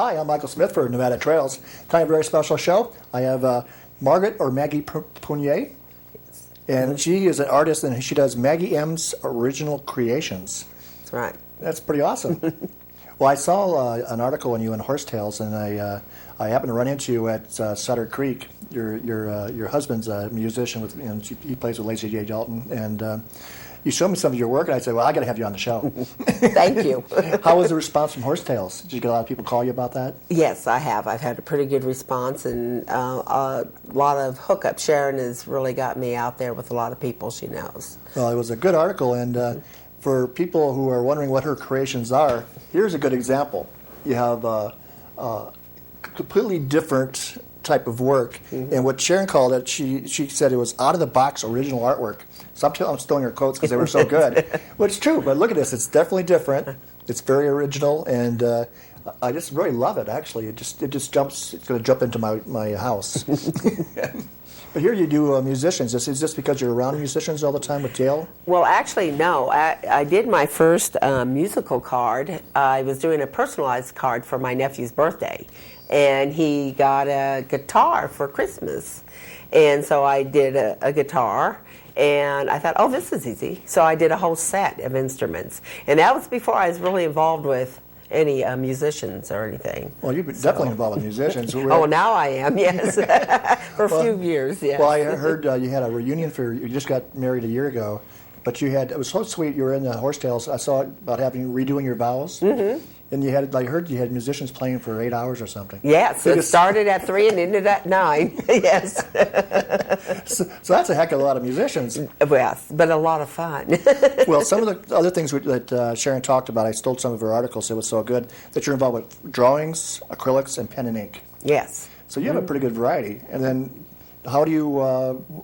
Hi, I'm Michael Smith for Nevada Trails. Tonight, a very special show. I have Margaret or Maggie Poune, and she is an artist, and she does Maggie M's Original Creations. That's right. That's pretty awesome. Well, I saw an article on you in Horsetails, and I happened to run into you at Sutter Creek. Your husband's a musician with, he plays with Lacey J. Dalton, and you showed me some of your work, and I said, well, I got to have you on the show. Thank you. How was the response from Horsetails? Did you get a lot of people call you about that? Yes, I have. I've had a pretty good response, and a lot of hookups. Sharon has really got me out there with a lot of people she knows. Well, it was a good article, and for people who are wondering what her creations are, here's a good example. You have a completely different type of work, and what Sharon called it, she said it was out-of-the-box original artwork. So I'm stealing her quotes because they were so good. Well, it's true, but look at this. It's definitely different. It's very original, and I just really love it, actually. It just jumps. It's going to jump into my house. But here you do musicians. Is this because you're around musicians all the time with Dale? Well, actually, no. I did my first musical card. I was doing a personalized card for my nephew's birthday, and he got a guitar for Christmas. And so I did a guitar, and I thought, oh, this is easy. So I did a whole set of instruments. And that was before I was really involved with any musicians or anything. Well, you've been definitely involved with musicians. Oh, now I am, yes. For a few years, yes. Well, I heard you had a reunion you just got married a year ago, but it was so sweet. You were in the Horsetails. I saw about redoing your vows. Mm-hmm. And I heard you had musicians playing for 8 hours or something. Yes, it started at 3 and ended at 9. Yes. So that's a heck of a lot of musicians. Yes, but a lot of fun. Well, some of the other things that Sharon talked about, I stole some of her articles. It was so good that you're involved with drawings, acrylics, and pen and ink. Yes. So you have a pretty good variety. And then, how do you?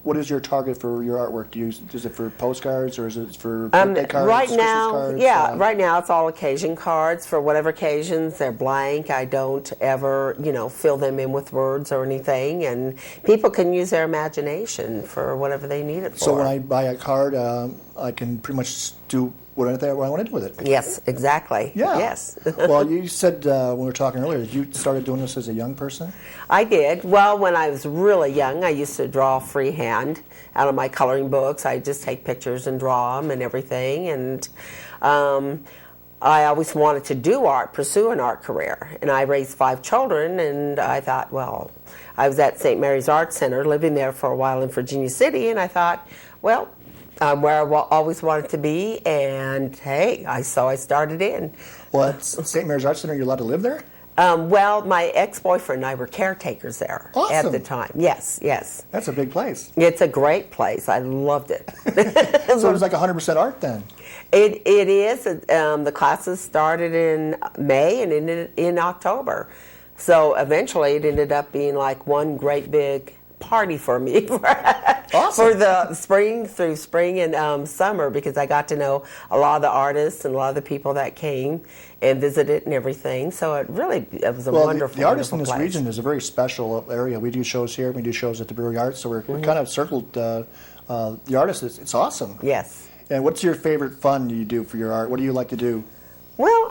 What is your target for your artwork? Is it for postcards or is it for birthday cards? Right now, cards? Right now it's all occasion cards for whatever occasions. They're blank. I don't ever, fill them in with words or anything, and people can use their imagination for whatever they need it for. So when I buy a card, I can pretty much do what I want to do with it. Yes, exactly. Yeah. Yes. Well, you said when we were talking earlier that you started doing this as a young person? I did. Well, when I was really young, I used to draw freehand out of my coloring books. I just take pictures and draw them and everything. And I always wanted to do art, pursue an art career. And I raised 5 children, and I thought, well, I was at St. Mary's Art Center, living there for a while in Virginia City, and I thought, well, where I always wanted to be, and hey, I started in. Well, at St. Mary's Art Center, you're allowed to live there? Well, my ex-boyfriend and I were caretakers there at the time. Yes, yes. That's a big place. It's a great place. I loved it. So it was like 100% art then? It is. The classes started in May and ended in October. So eventually it ended up being like one great big party for me awesome. For the spring and summer, because I got to know a lot of the artists and a lot of the people that came and visited and everything. So it was a wonderful. The artists in this place. region is a very special area. We do shows here. We do shows at the Brewery Arts. So we're kind of circled the artists. It's awesome. Yes. And what's your favorite fun you do for your art? What do you like to do? Well,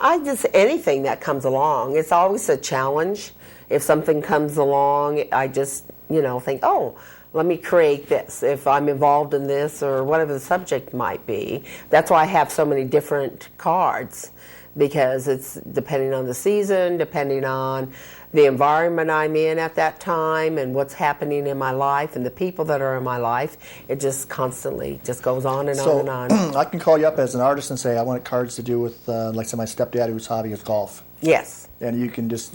anything that comes along. It's always a challenge. If something comes along, I just think, oh, let me create this. If I'm involved in this or whatever the subject might be. That's why I have so many different cards, because it's depending on the season, depending on the environment I'm in at that time and what's happening in my life and the people that are in my life. It just constantly just goes on and on and on. I can call you up as an artist and say, I want cards to do with, like say, my stepdad whose hobby is golf. Yes. And you can you just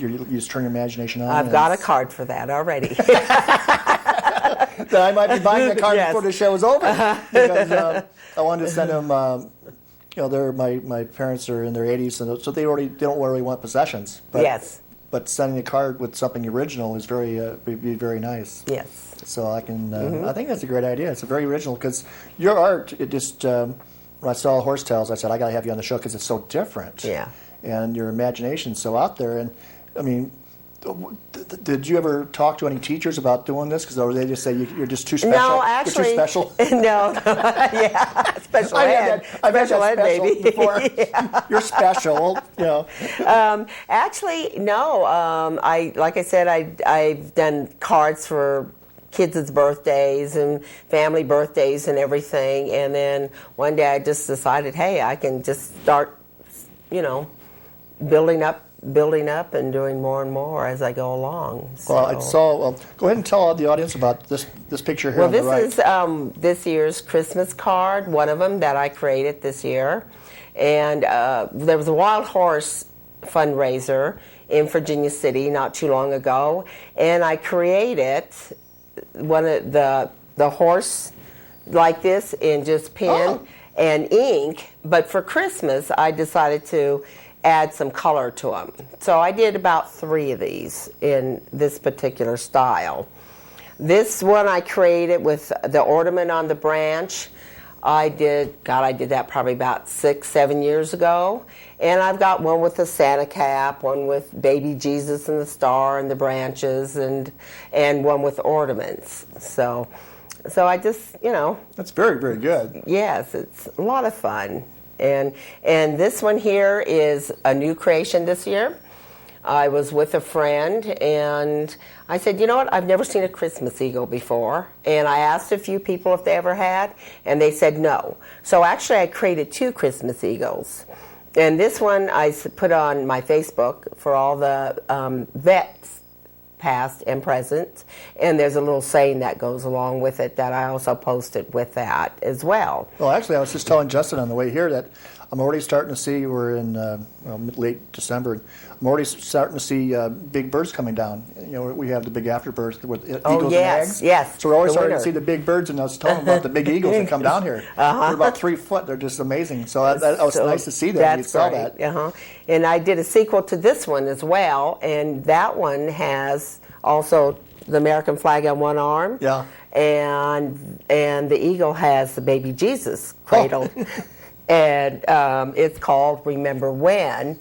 turn your imagination on. I've got a card for that already. Then I might be buying a card before the show is over, because I wanted to send them. My parents are in their 80s, and so they don't really want possessions. But, yes. But sending a card with something original is be very nice. Yes. So I can. I think that's a great idea. It's a very original, because your art. It just when I saw Horsetails, I said I got to have you on the show because it's so different. Yeah. And your imagination's so out there, and I mean, Did you ever talk to any teachers about doing this? Because they just say you're just too special. No, actually, you're too special. no, yeah, special ed, special ed, baby. Before. Yeah. You're special, you know. Actually, no. Like I said, I've done cards for kids' birthdays and family birthdays and everything. And then one day I just decided, hey, I can just start, you know, building up and doing more and more as I go along. So. Well, I saw. Go ahead and tell the audience about this picture here on the right. Well, this is this year's Christmas card, one of them that I created this year. And there was a wild horse fundraiser in Virginia City not too long ago, and I created one of the horse like this in just pen and ink. But for Christmas, I decided to add some color to them. So I did about 3 of these in this particular style. This one I created with the ornament on the branch. I did that probably about 6-7 years ago. And I've got one with the Santa cap, one with baby Jesus and the star and the branches, and one with ornaments. So I just, you know. That's very, very good. Yes, it's a lot of fun. And this one here is a new creation this year. I was with a friend and I said, you know what, I've never seen a Christmas eagle before. And I asked a few people if they ever had, and they said no. So actually I created 2 Christmas eagles. And this one I put on my Facebook for all the vets, past and present. And there's a little saying that goes along with it that I also posted with that as well. Well, actually, I was just telling Justin on the way here that I'm already starting to see, we're in late December, I'm already starting to see big birds coming down. You know, we have the big afterbirths with eagles and eggs. Yes, so we're always starting to see the big birds, and I was telling them about the big eagles that come down here. They're about 3 foot. They're just amazing. So that was nice to see that. That's you saw great. that. And I did a sequel to this one as well, and that one has also the American flag on one arm. Yeah. And the eagle has the baby Jesus cradled. And it's called Remember Why.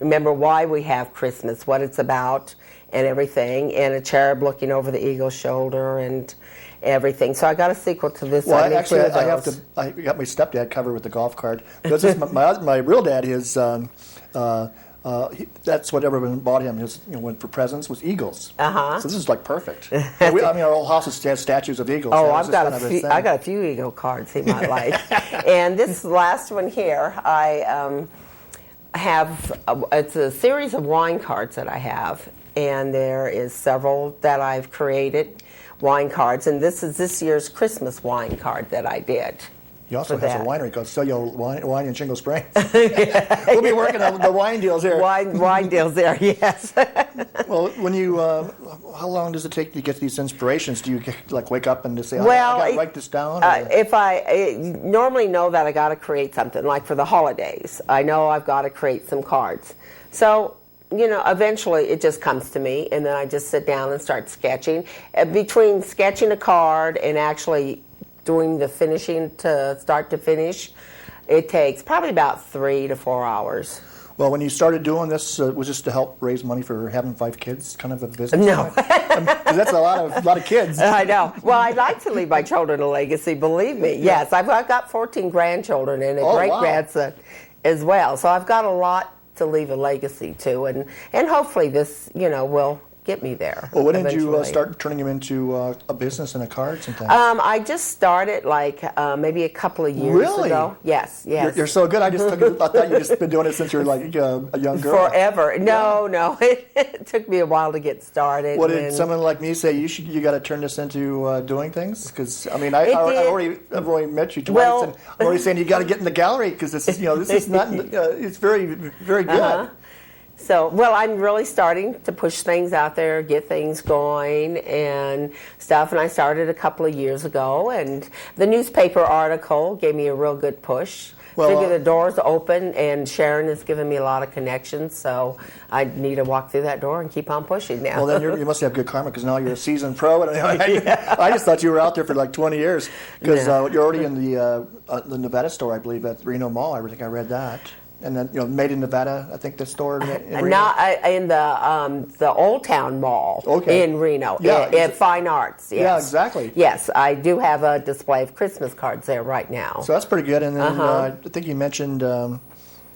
Remember why we have Christmas, what it's about, and everything. And a cherub looking over the eagle's shoulder and everything. So I got a sequel to this. Well, I got my stepdad covered with the golf cart. Because my real dad is. That's what everyone bought him. His, went for presents was eagles. So this is like perfect. I mean, our whole house has statues of eagles. Oh, I got a few eagle cards he might like. And this last one here, I have. It's a series of wine cards that I have, and there is several that I've created wine cards, and this is this year's Christmas wine card that I did. He also has a winery called Cellular Wine in Shingle Springs. We'll be working on the wine deals here. Wine deals there, yes. Well, when you, how long does it take to get these inspirations? Do you wake up and just say, I got to write this down? If I normally know that I got to create something, like for the holidays, I know I've got to create some cards. So, eventually it just comes to me, and then I just sit down and start sketching. Between sketching a card and actually doing the finishing to start to finish, it takes probably about 3 to 4 hours. Well, when you started doing this, was this to help raise money for having 5 kids, kind of a business? No. Because that's a lot of kids. I know. Well, I'd like to leave my children a legacy, believe me. Yes, I've got 14 grandchildren and a great-grandson as well. So I've got a lot to leave a legacy to, and hopefully this, will get me there. Well, when did you start turning them into a business and a cards and things? I just started maybe a couple of years ago. Yes. You're so good. I thought you just been doing it since you were like a young girl. Forever. No. It took me a while to get started. What did someone like me say? You got to turn this into doing things? Because I've already met you twice, and I'm already saying you got to get in the gallery because this is not. It's very, very good. So, I'm really starting to push things out there, get things going and stuff. And I started a couple of years ago, and the newspaper article gave me a real good push. Figure the door's open, and Sharon has given me a lot of connections, so I need to walk through that door and keep on pushing now. Well, then you must have good karma, because now you're a seasoned pro. And I just thought you were out there for like 20 years, because you're already in the Nevada store, I believe, at Reno Mall. I think I read that. And then, Made in Nevada, I think the store in Reno. Not in the Old Town Mall in Reno. Yeah, at Fine Arts. Yes. Yeah, exactly. Yes, I do have a display of Christmas cards there right now. So that's pretty good. And then I think you mentioned, what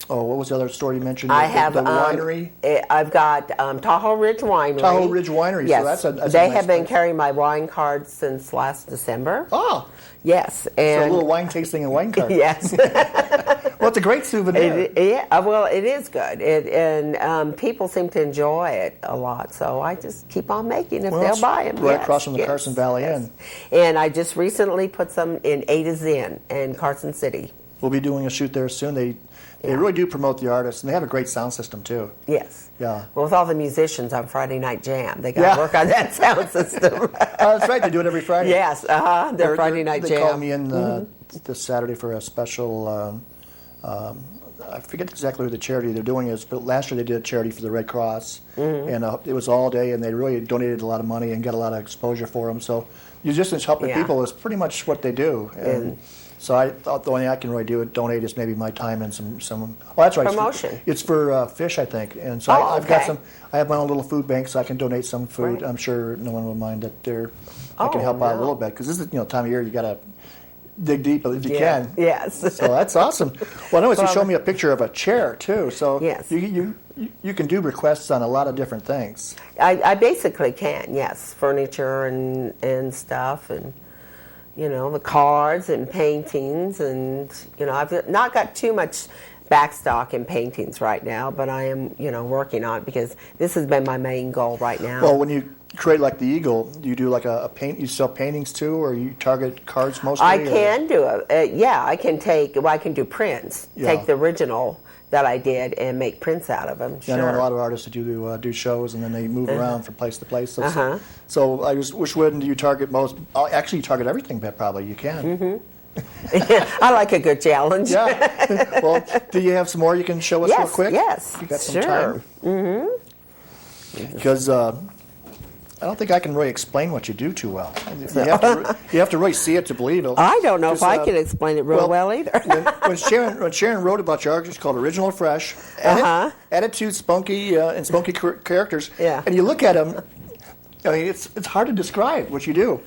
was the other store you mentioned? I have the winery. I've got Tahoe Ridge Winery. Tahoe Ridge Winery. Yes, so that's they a nice have been place. carrying my wine cards since last December. Oh, yes, so and a little wine tasting and wine card. yes. Well, it's a great souvenir. Well, it is good, and people seem to enjoy it a lot. So I just keep on making if they'll buy them. Right across from the Carson Valley Inn. And I just recently put some in Ada's Inn in Carson City. We'll be doing a shoot there soon. They really do promote the artists, and they have a great sound system too. Yes. Yeah. Well, with all the musicians on Friday Night Jam, they got to work on that sound system. That's right. They do it every Friday. Yes. Their Friday Night Jam. They called me in this Saturday for a special. I forget exactly who the charity they're doing is, but last year they did a charity for the Red Cross, and it was all day, and they really donated a lot of money and got a lot of exposure for them. So musicians helping people is pretty much what they do. And so I thought the only thing I can really donate is maybe my time and some. Well, that's right. Promotion. It's for fish, I think, and so I've got some. I have my own little food bank, so I can donate some food. Right. I'm sure no one will mind that I can help out a little bit because this is time of year you got to dig deep if you can. Yes. So that's awesome. Well, I noticed you showed me a picture of a chair too. So yes. you can do requests on a lot of different things. I basically can, yes, furniture and stuff, and the cards and paintings, and I've not got too much backstock in paintings right now, but I am working on it because this has been my main goal right now. Well, when you create like the Eagle, do you do like a paint? You sell paintings too, or you target cards mostly? I can do it. I can I can do prints. Yeah. Take the original that I did and make prints out of them. Yeah, I know a lot of artists that do shows and then they move around from place to place. So I just which one do you target most? Actually, you target everything, but probably you can. I like a good challenge. Yeah. Well, do you have some more you can show us real quick? Yes. You got some time? Because I don't think I can really explain what you do too well. You have to really see it to believe it. I don't know if I can explain it real well either. when Sharon wrote about your art, it's called Original Fresh. Attitude, spunky characters. Yeah. And you look at them, it's hard to describe what you do.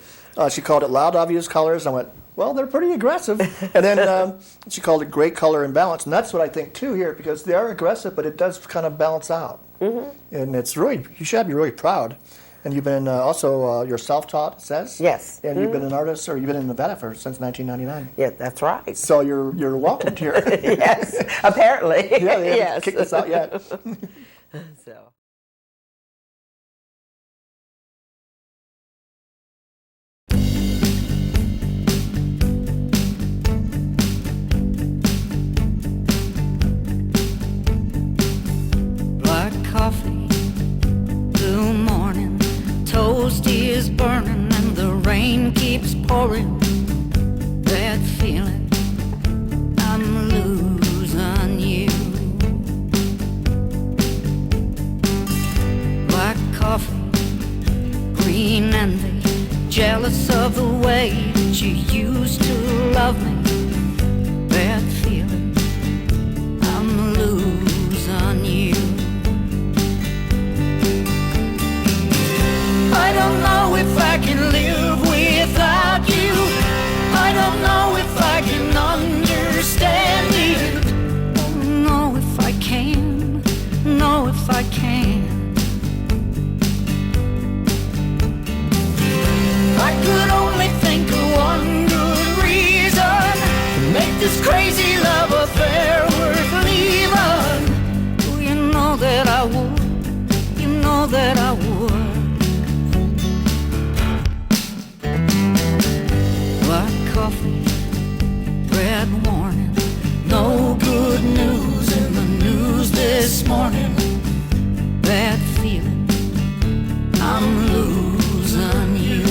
She called it loud, obvious colors. I went, well, they're pretty aggressive. And then she called it great color and balance. And that's what I think, too, here, because they are aggressive, but it does kind of balance out. And it's really, you should be really proud. And you've been also, you're self-taught, it says? Yes. And you've been an artist, or you've been in Nevada since 1999. Yeah, that's right. So you're welcome here. Yes, apparently. Yeah, they yes. haven't kicked us out yet. So. Black coffee, blue morning, toast is burning and the rain keeps pouring. That feeling, I'm losing you. Black coffee, green envy, jealous of the way that you used to love me. That feeling, I'm losing you. I don't know if I can live without you. I don't know if I can understand it. Don't know if I can, know if I can. I could only think of one good reason to make this crazy love affair worth leaving. Oh, you know that I would, you know that I would. Black coffee, red warning, no good news in the news this morning. Bad feeling, I'm losing you.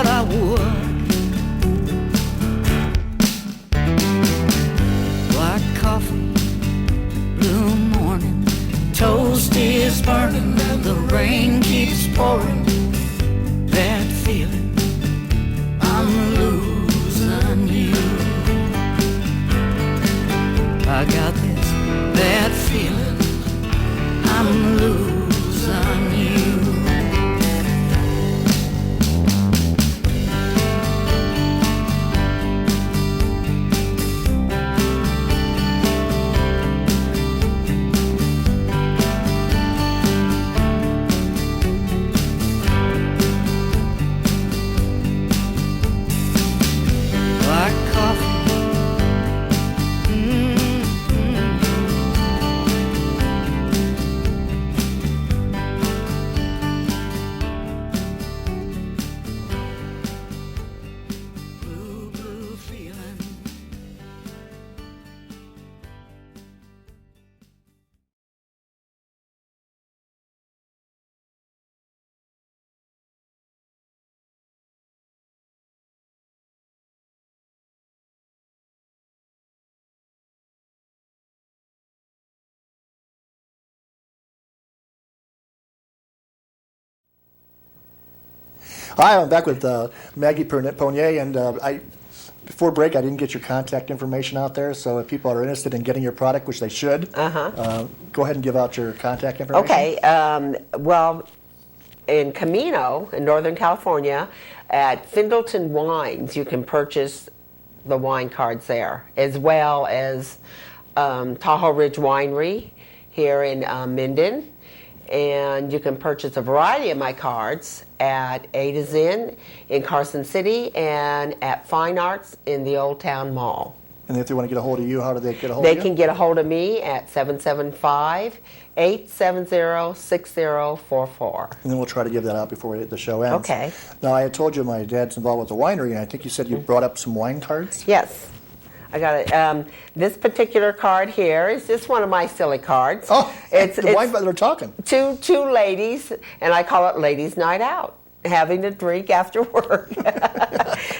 that I would. Black coffee, blue morning, toast is burning and the rain keeps pouring. That feeling, I'm losing you. I got this bad feeling, I'm losing you. Black coffee. Blue, blue feeling. Hi, I'm back with Maggie Poune, and before break, I didn't get your contact information out there, so if people are interested in getting your product, which they should, go ahead and give out your contact information. Okay. Well, in Camino, in Northern California, at Findleton Wines, you can purchase the wine cards there, as well as Tahoe Ridge Winery here in Minden. And you can purchase a variety of my cards at Ada's Inn in Carson City and at Fine Arts in the Old Town Mall. And if they want to get a hold of you, how do they get a hold of you? They can get a hold of me at 775-870-6044. And then we'll try to give that out before the show ends. Okay. Now, I had told you my dad's involved with the winery, and I think you said you brought up some wine cards? Yes, I got it. This particular card here is just one of my silly cards. Oh, it's the wine that are talking. Two ladies, and I call it Ladies' Night Out, having a drink after work.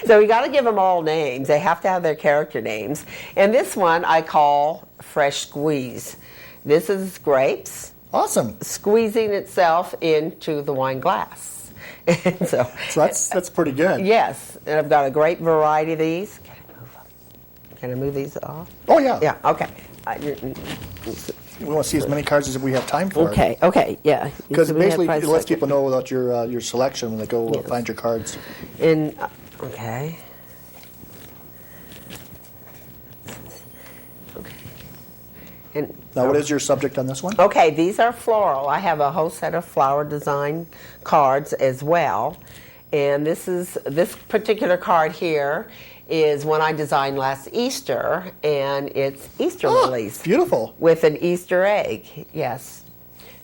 So we got to give them all names. They have to have their character names. And this one I call Fresh Squeeze. This is grapes. Awesome. Squeezing itself into the wine glass. And so that's pretty good. Yes, and I've got a great variety of these. Can I move these off? Oh, yeah. Yeah, okay. We want to see as many cards as we have time for. Okay, yeah. Because So we have basically price it lets section. people know about your selection when they go Yes. find your cards. And, okay. Okay. And, Now, what is your subject on this one? okay, these are floral. I have a whole set of flower design cards as well. And this particular card here is one I designed last Easter, and it's Easter lilies. Beautiful. With an Easter egg, yes.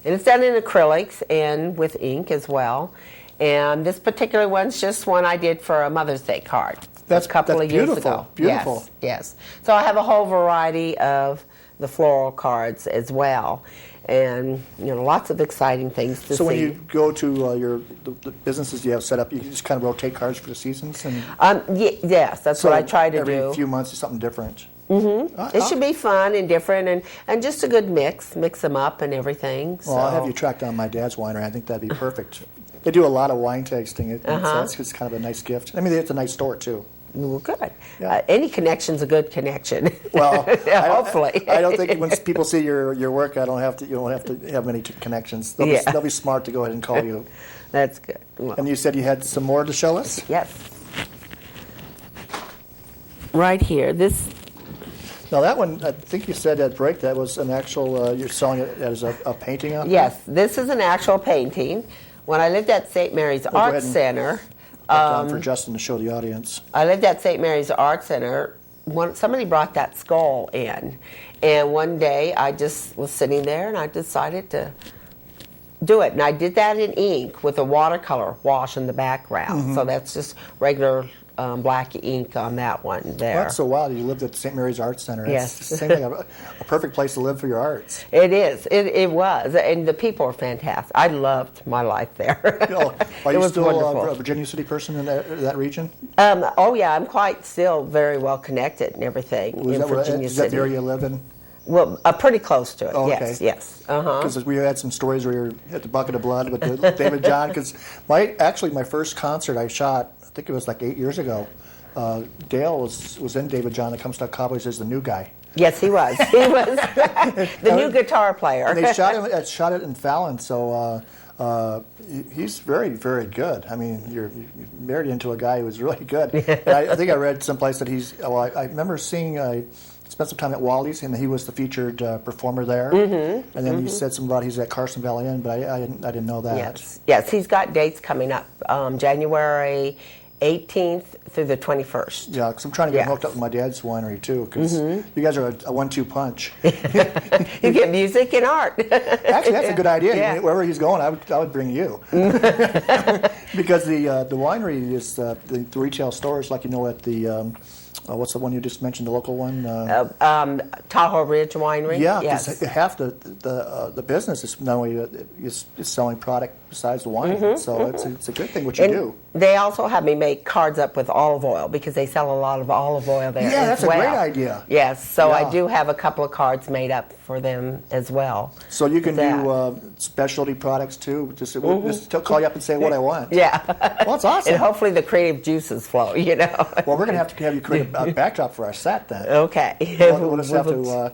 And it's done in acrylics and with ink as well. And this particular one's just one I did for a Mother's Day card. That's a couple of years beautiful, ago. beautiful. Yes. So I have a whole variety of the floral cards as well. And, lots of exciting things to see. So when you go to the businesses you have set up, you just kind of rotate cards for the seasons? And yes, that's what I try to do. Every few months is something different. It should be fun and different and just a good mix them up and everything. Well, I'll have you track down my dad's winery. I think that'd be perfect. They do a lot of wine tasting, so that's just kind of a nice gift. I mean, it's a nice store, too. Well, good. Yeah. Any connection's a good connection. Well, hopefully. I don't think when people see your work, you don't have to have many connections. They'll be smart to go ahead and call you. That's good. Well, And you said you had some more to show us? yes. Right here. This. Now that one, I think you said at break that was an actual. You're selling it as a painting out there? Yes, this is an actual painting. When I lived at St. Mary's Go ahead Art and Center. put down for Justin to show the audience. I lived at St. Mary's Art Center. Somebody brought that skull in, and one day I just was sitting there and I decided to do it. And I did that in ink with a watercolor wash in the background. Mm-hmm. So that's just regular black ink on that one there. Well, that's so wild. You lived at St. Mary's Arts Center. Yes. It's the same thing, a perfect place to live for your arts. It is. It was. And the people are fantastic. I loved my life there. Are It you was still wonderful. a Virginia City person in that region? Oh, yeah. I'm quite still very well connected and everything in Virginia is that City. the area you live in? Well, pretty close to it. Oh, okay. Yes, yes. Uh-huh. Because we had some stories where you're at the Bucket of Blood with David John. Because my first concert I shot, I think it was like 8 years ago. Dale was in David John, the Comstock Cowboys, as the new guy. Yes, he was. He was the new guitar player. And they shot it in Fallon, so he's very, very good. I mean, you're married into a guy who's really good. And I think I read someplace that I remember seeing, spent some time at Wally's, and he was the featured performer there. Mm-hmm. And then you said something about he's at Carson Valley Inn, but I didn't know that. Yes, he's got dates coming up, January 18th through the 21st. Yeah, because I'm trying to get hooked up with my dad's winery, too, because you guys are a 1-2 punch. You get music and art. Actually, that's a good idea. Yeah. Wherever he's going, I would bring you. Because the winery is the retail stores, like at the what's the one you just mentioned, the local one? Tahoe Ridge Winery. Yeah, yes. because half the business is not only is selling product besides the wine, so it's a good thing what you do. They also have me make cards up with olive oil because they sell a lot of olive oil there. Yeah, that's as well. a great idea. Yes, so Yeah. I do have a couple of cards made up for them as well. So you can that. do specialty products too. Just call you up and say what I want. Yeah. Well, that's awesome. And hopefully the creative juices flow. Well, we're going to have you create a backdrop for our set then. Okay. We'll just have to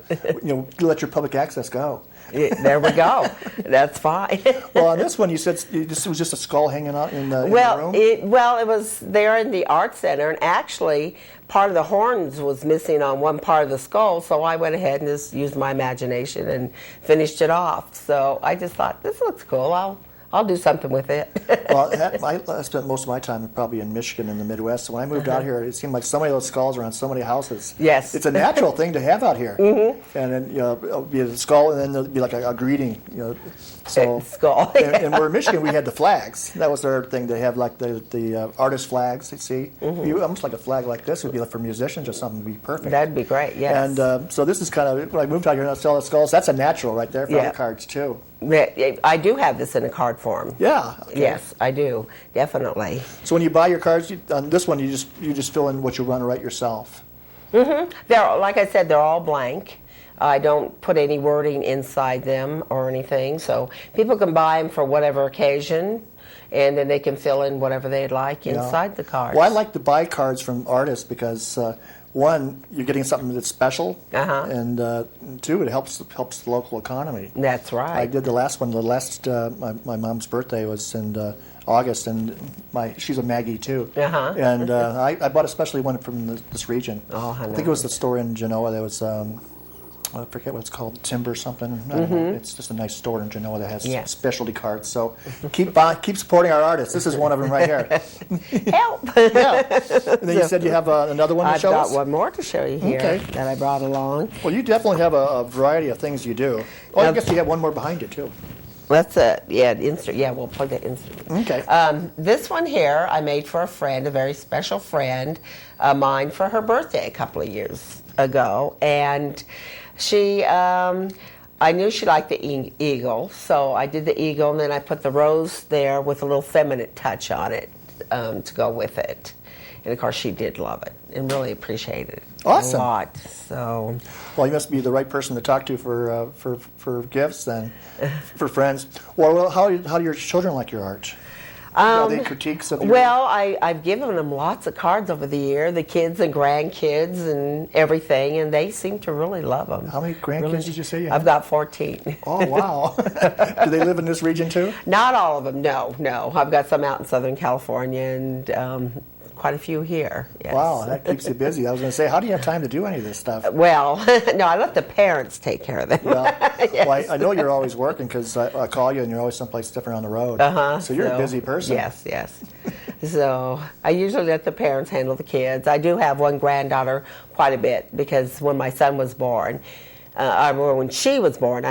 let your public access go. There we go. That's fine. Well, on this one, you said it was just a skull hanging out in the room? It was there in the art center, and actually part of the horns was missing on one part of the skull, so I went ahead and just used my imagination and finished it off. So I just thought, this looks cool. I'll do something with it. Well, I spent most of my time probably in Michigan in the Midwest. So when I moved out here, it seemed like so many of those skulls are on so many houses. Yes. It's a natural thing to have out here. Mm-hmm. And then it'll be a skull, and then there'll be like a greeting. So skull. And we're in Michigan. We had the flags. That was their thing. They have like the artist flags. You see, almost like a flag like this would be like for musicians or something. Would be perfect. That'd be great. Yes. And so this is kind of when I moved out here and I saw the skulls. That's a natural right there for other cards too. I do have this in a card form. Yeah. Okay. Yes, I do. Definitely. So when you buy your cards, on this one, you just fill in what you want to write yourself. Mm-hmm. They're, like I said, they're all blank. I don't put any wording inside them or anything, so people can buy them for whatever occasion, and then they can fill in whatever they'd like inside the cards. Well, I like to buy cards from artists because one, you're getting something that's special, and two, it helps the local economy. That's right. I did the last one. My mom's birthday was in August, and she's a Maggie too. And I bought especially one from this region. Oh, I think it was the store in Genoa that was. I forget what it's called, Timber something. I don't know. It's just a nice store in Genoa that has specialty cards. So keep supporting our artists. This is one of them right here. Help! Yeah. And then you said you have another one to show us? I've got one more to show you here that I brought along. Well, you definitely have a variety of things you do. Well, I guess you have one more behind you, too. That's it. Yeah, we'll plug that instrument. Okay. This one here I made for a friend, a very special friend of mine, for her birthday a couple of years ago. And she, I knew she liked the eagle, so I did the eagle, and then I put the rose there with a little feminine touch on it to go with it. And of course, she did love it and really appreciated it Awesome. a lot. So, well, you must be the right person to talk to for gifts then, for friends. Well, how do your children like your art? Are they critiques of your... Well, I've given them lots of cards over the year, the kids and grandkids and everything, and they seem to really love them. How many grandkids did you say you have? I've got 14. Oh, wow. Do they live in this region too? Not all of them, no. I've got some out in Southern California and quite a few here. Yes. Wow, that keeps you busy. I was going to say, how do you have time to do any of this stuff? Well, no, I let the parents take care of them. Well, Yes. well I know you're always working because I call you and you're always someplace different on the road. So you're a busy person. Yes. So I usually let the parents handle the kids. I do have one granddaughter quite a bit because when my son was born, or when she was born,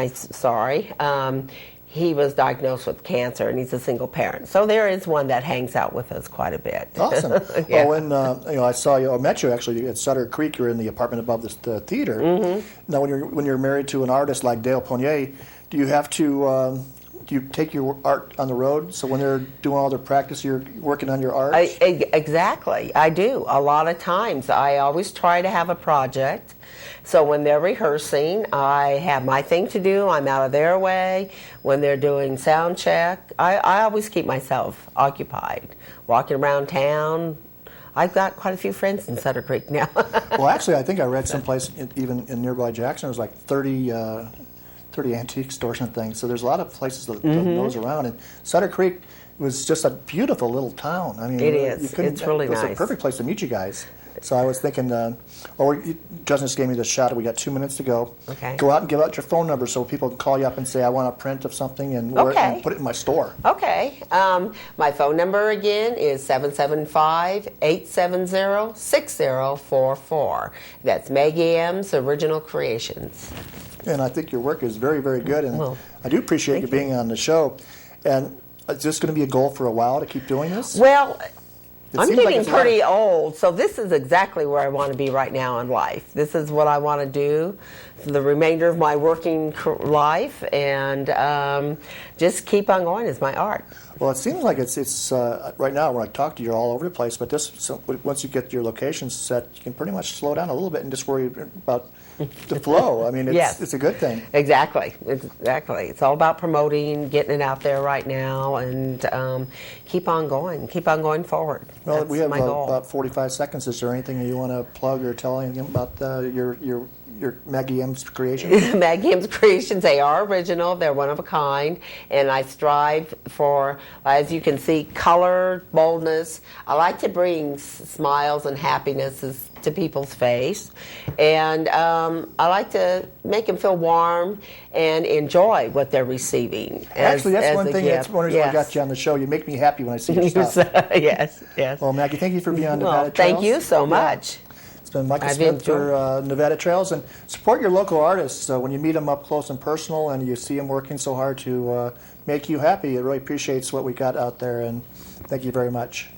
he was diagnosed with cancer, and he's a single parent. So there is one that hangs out with us quite a bit. Awesome. Yeah. Well, when I saw you, I met you actually at Sutter Creek. You're in the apartment above the theater. Now, when you're married to an artist like Dale Ponier, do you have to? Do you take your art on the road? So when they're doing all their practice, you're working on your art? Exactly. I do. A lot of times. I always try to have a project. So when they're rehearsing, I have my thing to do. I'm out of their way. When they're doing sound check, I always keep myself occupied. Walking around town. I've got quite a few friends in Sutter Creek now. Well, actually, I think I read someplace, even in nearby Jackson, it was like 30 antique stores and things. So there's a lot of places that those around. And Sutter Creek was just a beautiful little town. I mean, It is. It's really nice. It was a perfect place to meet you guys. So I was thinking, Justin just gave me the shot. We got 2 minutes to go. Okay. Go out and give out your phone number so people can call you up and say, I want a print of something and, and put it in my store. Okay. My phone number again is 775-870-6044. That's Maggie M's Original Creations. And I think your work is very, very good. And Well, I do appreciate you thank you. being on the show. And is this going to be a goal for a while to keep doing this? Well, I'm seems like getting it's pretty life. old, so this is exactly where I want to be right now in life. This is what I want to do for the remainder of my working life, and just keep on going is my art. Well, it seems like it's right now when I talk to you, you're all over the place. But once you get your locations set, you can pretty much slow down a little bit and just worry about the flow. I mean, it's a good thing. Exactly. It's all about promoting, getting it out there right now, and keep on going forward. Well, That's we have my goal. about 45 seconds. Is there anything that you want to plug or tell anything about your Maggie M's creation? Maggie M's creations, they are original, they're one of a kind, and I strive for, as you can see, color, boldness. I like to bring smiles and happinesses to people's face, and I like to make them feel warm and enjoy what they're receiving. Actually, that's one thing. gift. That's one reason I got you on the show. You make me happy when I see your stuff. Yes. Well, Maggie, thank you for being on Well, Nevada Trails. thank you so much. It's been Michael I've Smith enjoyed for Nevada Trails, and support your local artists. When you meet them up close and personal, and you see them working so hard to make you happy, it really appreciates what we got out there. And thank you very much.